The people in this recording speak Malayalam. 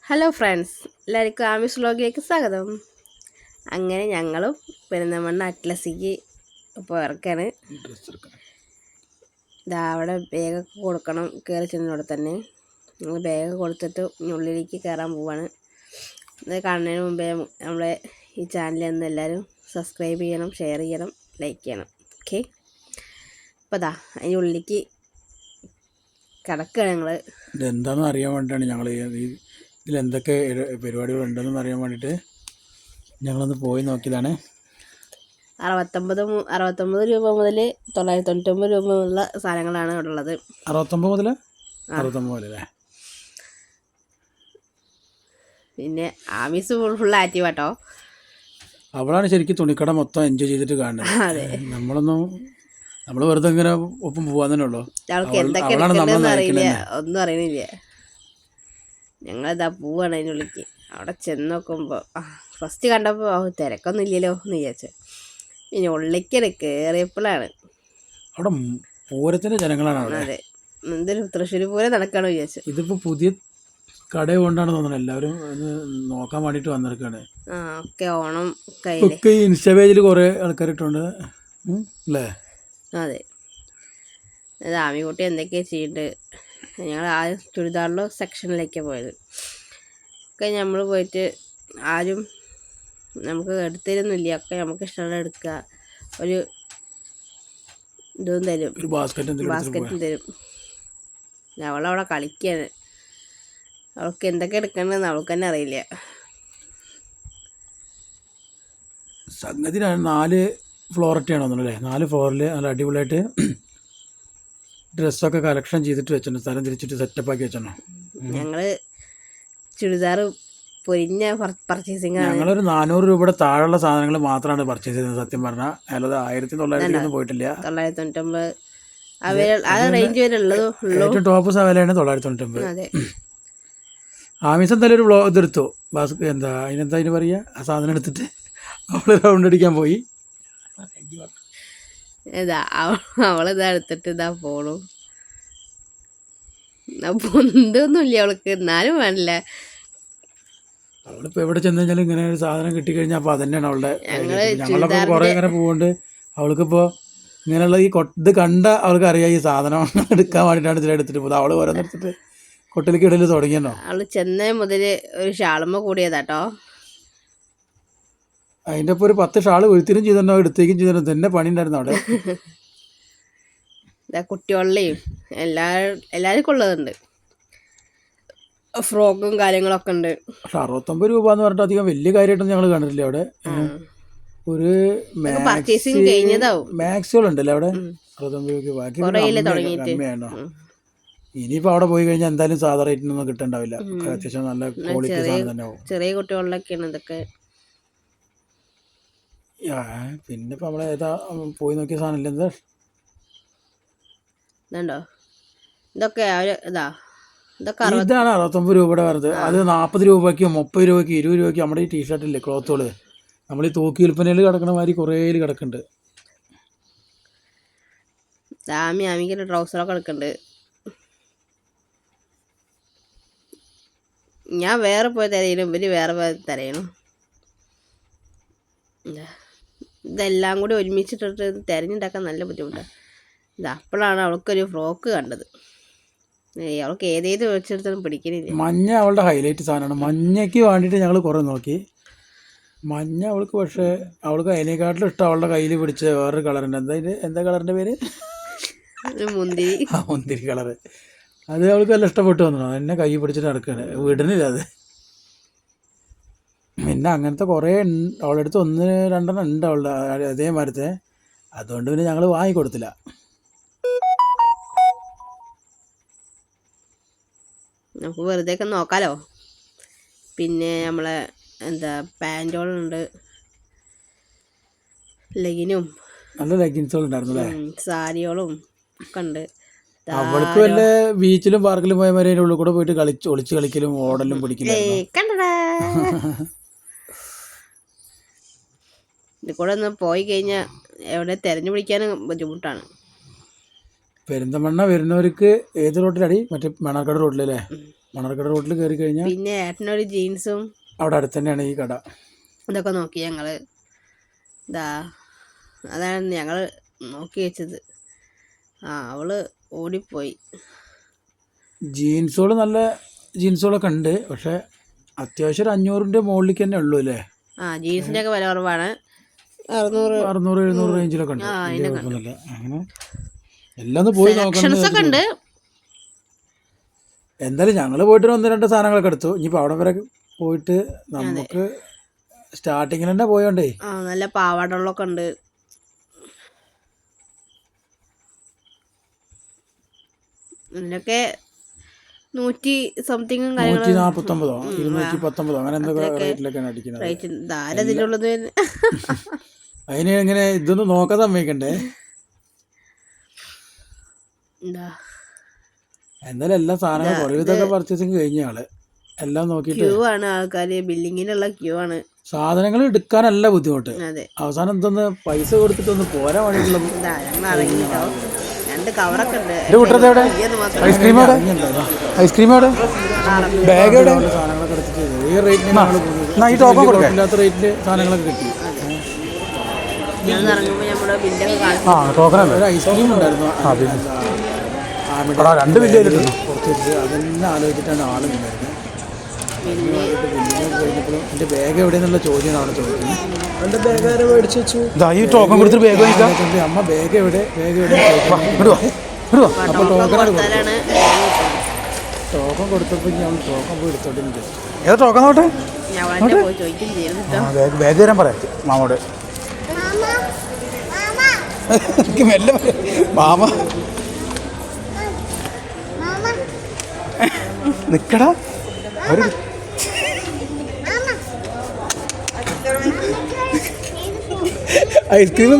ഹലോ ഫ്രണ്ട്സ്, എല്ലാവർക്കും ആമിസ് വ്ലോഗിലേക്ക് സ്വാഗതം. അങ്ങനെ ഞങ്ങളും പെരുന്തൽമണ്ണ അറ്റ്ലസിക്ക് ഇപ്പോൾ ഇറക്കാണ്. ഇതാ അവിടെ ബാഗൊക്കെ കൊടുക്കണം. കയറി ചെന്നോടെ തന്നെ ഞങ്ങൾ ബാഗ് കൊടുത്തിട്ട് ഉള്ളിലേക്ക് കയറാൻ പോവാണ്. ഇത് കാണുന്നതിന് മുമ്പേ നമ്മളെ ഈ ചാനലിൽ നിന്ന് എല്ലാവരും സബ്സ്ക്രൈബ് ചെയ്യണം, ഷെയർ ചെയ്യണം, ലൈക്ക് ചെയ്യണം. ഓക്കെ, അപ്പോൾ ഇതാ അതിൻ്റെ ഉള്ളിലേക്ക് കിടക്കുകയാണ് ഞങ്ങൾ. ഇതെന്താണെന്ന് അറിയാൻ വേണ്ടിയിട്ടാണ് ഞങ്ങൾ ഇതിലെന്തൊക്കെ പരിപാടികളുണ്ടെന്ന് അറിയാൻ വേണ്ടിയിട്ട് ഞങ്ങളൊന്ന് പോയി നോക്കിയതാണ്. 69 രൂപ മുതൽ 999 രൂപ മുതലുള്ള സാധനങ്ങളാണ് ഇവിടെ ഉള്ളത്. 69 മുതൽ 69 മുതലല്ലേ? പിന്നെ ആമീസ് ഫുൾ ആക്റ്റീവ് കേട്ടോ. അവളാണ് ശരിക്കും തുണിക്കട മൊത്തം എൻജോയ് ചെയ്തിട്ട് കാണുന്നത്. നമ്മൾ വെറുതെ ഇങ്ങനെ ഒപ്പം പോകാൻ തന്നെ ഉള്ളൂ. അവൾക്ക് എന്തൊക്കെ എടുക്കണ്ടെന്ന് അറിയില്ല, ഒന്നും അറിയണില്ല. ഞങ്ങളിതാ പോവാണ് അതിനുള്ളിലേക്ക്. അവിടെ ചെന്ന് നോക്കുമ്പോൾ ഫസ്റ്റ് കണ്ടപ്പോൾ തിരക്കൊന്നും ഇല്ലല്ലോ എന്ന് വിചാരിച്ചു. പിന്നെ ഉള്ളിലേക്ക് കയറിയപ്പോഴാണ് അവിടെ പൂരത്തിൻ്റെ ജനങ്ങളാണ് അവിടെ. അതെ, എന്തൊരു തൃശ്ശൂർ പൂരം നടക്കാണ് വിചാരിച്ചു. ഇതിപ്പോൾ പുതിയ കട കൊണ്ടാണ് തോന്നുന്നത്. എല്ലാവരും നോക്കാൻ വേണ്ടിയിട്ട് വന്നിരിക്കുകയാണ്. ഒക്കെ ഓണം ഒക്കെ ഈ ഇൻസ്റ്റാ പേജിൽ കുറേ ആൾക്കാരിട്ടുണ്ട് അല്ലേ? അതെ, അത് ആമിക്കുട്ടി എന്തൊക്കെയാണ് ചെയ്യുന്നുണ്ട്. ഞങ്ങൾ ആ ചുരിദാറിൻ്റെ സെക്ഷനിലേക്കാണ് പോയത്. ഒക്കെ നമ്മൾ പോയിട്ട് ആരും നമുക്ക് എടുത്തരുന്നില്ല. ഒക്കെ നമുക്ക് ഇഷ്ടമുള്ള എടുക്കുക. ഒരു ഇതും തരും, ബാസ്ക്കറ്റും തരും. അവളവിടെ കളിക്കുകയാണ്. അവൾക്ക് എന്തൊക്കെ എടുക്കണമെന്ന് അവൾക്ക് തന്നെ അറിയില്ല. സംഗതി 4 ഫ്ലോറൊക്കെയാണ് തോന്നുന്നല്ലേ? 4 ഫ്ലോറിൽ നല്ല അടിപൊളിയായിട്ട് ഡ്രസ്സൊക്കെ കളക്ഷൻ ചെയ്തിട്ട് വെച്ചിട്ടുണ്ട്. സ്ഥലം തിരിച്ചിട്ട് സെറ്റപ്പാക്കി വെച്ചോ. ഞങ്ങൾ ചുരിദാർ പൊരിഞ്ഞ പർച്ചേസിങ്. ഞങ്ങളൊരു 400 രൂപയുടെ താഴെയുള്ള സാധനങ്ങൾ മാത്രമാണ് പർച്ചേസ് ചെയ്തത് സത്യം പറഞ്ഞാൽ. അല്ലാതെ 1900 പോയിട്ടില്ല. 999 ആ റേഞ്ച് വരെ ഉള്ളൂ. ഏറ്റവും ടോപ്പ് വിലയാണ് 999. അതെ, ആമീസ് എന്തായാലും ഒരു വ്ലോഗ് ഇതെടുത്തു. എന്താ അതിന് പറയുക, ആ സാധനം എടുത്തിട്ട് അവൾ റൗണ്ട് അടിക്കാൻ പോയി. അവളിതാ എടുത്തിട്ട് ഇതാ പോണു. പൊന്തൊന്നുമില്ല അവൾക്ക്, എന്നാലും വേണ്ടില്ല. അവളിപ്പോൾ എവിടെ ചെന്ന് കഴിഞ്ഞാലും ഇങ്ങനെ ഒരു സാധനം കിട്ടിക്കഴിഞ്ഞാൽ അപ്പോൾ അതന്നെയാണ് അവളുടെ. ഞങ്ങളപ്പോൾ കുറേ ഇങ്ങനെ പോകുന്നുണ്ട്. അവൾക്കിപ്പോൾ ഇങ്ങനെയുള്ള ഇത് കണ്ട അവൾക്ക് അറിയാം ഈ സാധനം എടുക്കാൻ വേണ്ടിയിട്ടാണ് ഇതിലെടുത്തിട്ട് പോകുന്നത്. അവൾ ഓരോന്നെടുത്തിട്ട് കൊട്ടിലേക്ക് ഇടയിൽ തുടങ്ങിയല്ലോ. അവൾ ചെന്നേ മുതൽ ഒരു ഷാളുമ്മ കൂടിയതാട്ടോ. അതിൻ്റെ ഇപ്പോൾ ഒരു 10 ഷാള് വീഴ്ത്തിനും ചെയ്തിട്ടുണ്ടോ, എടുത്തേക്കും ചെയ്തിട്ടുണ്ടോ. തന്നെ പണി ഉണ്ടായിരുന്നു അവിടെ. കുട്ടികളുടെയും എല്ലാവർക്കും ഉള്ളതുണ്ട്. ഫ്രോക്കും കാര്യങ്ങളൊക്കെ ഉണ്ട്. പക്ഷെ 69 രൂപ എന്ന് പറഞ്ഞിട്ട് അധികം വലിയ കാര്യമായിട്ടൊന്നും ഞങ്ങൾ കണ്ടിട്ടില്ല അവിടെ. ഒരു പർച്ചേസിങ് കഴിഞ്ഞതാവും. മാക്സുകളുണ്ടല്ലേ അവിടെ 69 രൂപയ്ക്ക്. ബാക്കി കമ്മിയാണോ? ഇനിയിപ്പോൾ അവിടെ പോയി കഴിഞ്ഞാൽ എന്തായാലും സാധാ റേറ്റിനൊന്നും കിട്ടണ്ടാവില്ല. അത്യാവശ്യം നല്ല ക്വാളിറ്റി സാധനം തന്നെ ആവും. ചെറിയ കുട്ടികളിലൊക്കെയാണ് ഇതൊക്കെ. പിന്നെ ഇപ്പം നമ്മളെ ഏതാ പോയി നോക്കിയ സാധനം എന്താ ഇതുണ്ടോ? ഇതൊക്കെ ഇതാണ് 69 രൂപയുടെ വരുന്നത്. അത് 40 രൂപയ്ക്ക് 30 രൂപയ്ക്ക് 20 രൂപയ്ക്ക് നമ്മുടെ ഈ ടീഷർട്ടില്ലേ, ക്ലോത്തുകൾ, നമ്മൾ ഈ തൂക്കി വിൽപ്പനയിൽ കിടക്കണ മാതിരി കുറേ കിടക്കുന്നുണ്ട്. ആമിക്കൊരു ട്രൗസറൊക്കെ എടുക്കുന്നുണ്ട്. ഞാൻ വേറെ പോയി തിരയണം, ഇവര് വേറെ പോയി തിരയണം. ഇതെല്ലാം കൂടി ഒരുമിച്ചിട്ടിട്ട് തിരഞ്ഞുണ്ടാക്കാൻ നല്ല ബുദ്ധിമുട്ടാണ്. അപ്പോഴാണ് അവൾക്കൊരു ഫ്രോക്ക് കണ്ടത്. അവൾക്ക് ഏതേത് വെച്ചെടുത്താലും പിടിക്കണില്ല. മഞ്ഞ അവളുടെ ഹൈലൈറ്റ് സാധനമാണ്. മഞ്ഞയ്ക്ക് വേണ്ടിയിട്ട് ഞങ്ങൾ കുറേ നോക്കി. മഞ്ഞ അവൾക്ക്, പക്ഷേ അവൾക്ക് അതിനേക്കാട്ടിലും ഇഷ്ടം അവളുടെ കയ്യിൽ പിടിച്ച വേറൊരു കളറുണ്ട്. എന്താ കളറിൻ്റെ പേര്? മുന്തിരി കളറ്. അത് അവൾക്ക് നല്ല ഇഷ്ടപ്പെട്ടു വന്നു. എന്നെ കൈ പിടിച്ചിട്ട് നടക്കുകയാണ്, വിടണില്ല അത്. പിന്നെ അങ്ങനത്തെ കുറേ അവളുടെ അടുത്ത് 1-2 ഉണ്ട് അവളുടെ അതേമാരത്തെ. അതുകൊണ്ട് പിന്നെ ഞങ്ങൾ വാങ്ങിക്കൊടുത്തില്ല. നമുക്ക് വെറുതെ ഒക്കെ നോക്കാലോ. പിന്നെ നമ്മളെ പാൻറ്റുകളുണ്ട്, ലെഗിനും നല്ല ലെഗിൻസുകളുണ്ടായിരുന്നു, സാരികളും ഒക്കെ ഉണ്ട്. അവൾക്ക് വല്ല ബീച്ചിലും പാർക്കിലും പോയ മാതിരി അതിൻ്റെ ഉള്ളിൽ കൂടെ പോയിട്ട് ഒളിച്ച് കളിക്കലും ഓടലും പിടിക്കലും. ഇത് കൂടെ ഒന്ന് പോയി കഴിഞ്ഞാൽ എവിടെ തിരഞ്ഞു പിടിക്കാനും ബുദ്ധിമുട്ടാണ്. പെരിന്തമണ്ണ വരുന്നവർക്ക് ഏത് റോട്ടിലടി? മറ്റേ മണർക്കാട് റോഡിലല്ലേ? മണർക്കാട് റോഡിൽ കയറി കഴിഞ്ഞാൽ പിന്നെ ഏട്ടനൊരു ജീൻസും അവിടെ അടുത്ത് തന്നെയാണ് ഈ കട. ഇതൊക്കെ നോക്കി ഞങ്ങള് അതാണ് ഞങ്ങൾ നോക്കി വെച്ചത്. അവള് ഓടിപ്പോയി. ജീൻസുകൾ നല്ല ജീൻസുകളൊക്കെ ഉണ്ട്, പക്ഷെ അത്യാവശ്യം ഒരു 500ൻ്റെ മുകളിലേക്ക് തന്നെ ഉള്ളൂ അല്ലേ? ജീൻസിൻ്റെ ഒക്കെ വില കുറവാണ്. 600-700 റേഞ്ചിലൊക്കെ ഉണ്ട്. അങ്ങനെ എല്ലാം പോയി നോക്കണം. എന്തായാലും ഞങ്ങൾ പോയിട്ട് 1-2 സാധനങ്ങളൊക്കെ എടുത്തു. ഇനിയിപ്പോൾ അവിടെ വരെ പോയിട്ട് നമുക്ക് സ്റ്റാർട്ടിങ്ങിൽ തന്നെ പോയോണ്ടേ നല്ല പാവാടകളൊക്കെ ഉണ്ട്. ഇതിനൊക്കെ 100 സംതിങ്ങും 149 219 അങ്ങനെ എന്തൊക്കെ റേറ്റിലൊക്കെയാണ് അടിക്കുന്നത്. ആരതിലുള്ളത് അതിന് എങ്ങനെ ഇതൊന്നും നോക്കാൻ സമ്മതിക്കണ്ടേ? എന്തായാലും എല്ലാ സാധനങ്ങളും കുറേ ഇതൊക്കെ പർച്ചേസിങ് കഴിഞ്ഞ ആള് എല്ലാം നോക്കിയിട്ട് ക്യൂ ആണ്. ആൾക്കാര് ബില്ലിങ്ങിനുള്ള ക്യൂ ആണ്. സാധനങ്ങൾ എടുക്കാനല്ല ബുദ്ധിമുട്ട്, അവസാനം എന്തൊന്ന് പൈസ കൊടുത്തിട്ടൊന്ന് പോരാൻ വേണ്ടിയിട്ടുള്ള. രണ്ട് കവറൊക്കെ ഉണ്ട്. ഐസ്ക്രീം ബാഗ് സാധനങ്ങളൊക്കെ എടുത്തിട്ട് ഈ റേറ്റിന് ഇല്ലാത്ത റേറ്റില് സാധനങ്ങളൊക്കെ കിട്ടി. ഒരു ഐസ്ക്രീം ഉണ്ടായിരുന്നു, 2 ബില്ല് കുറച്ച് അതെല്ലാം ആലോചിച്ചിട്ടാണ് ആള് നിന്നായിരുന്നത്. കഴിഞ്ഞപ്പോഴും എൻ്റെ ബാഗ് എവിടെയെന്നുള്ള ചോദ്യമാണ് അവിടെ ചോദിക്കുന്നത്. എൻ്റെ ബാഗ് ആരെ മേടിച്ച് വെച്ചു? ഈ ടോക്കൺ കൊടുത്തിട്ട് ബാഗ് വാങ്ങിക്കാം. അമ്മ ബാഗ് എവിടെ അപ്പോൾ ടോക്കൺ കൊടുത്തപ്പോൾ ഞാൻ ടോക്കൺ പോയി എടുത്തോണ്ടിരുന്നത്. ഏതാ ടോക്കൺ നോട്ടെ? ബാഗ് തരാൻ പറയാം മാമോട്. എനിക്ക് മെല്ലെ മാമ നിക്കടാ. ഒരു ഐസ്ക്രീം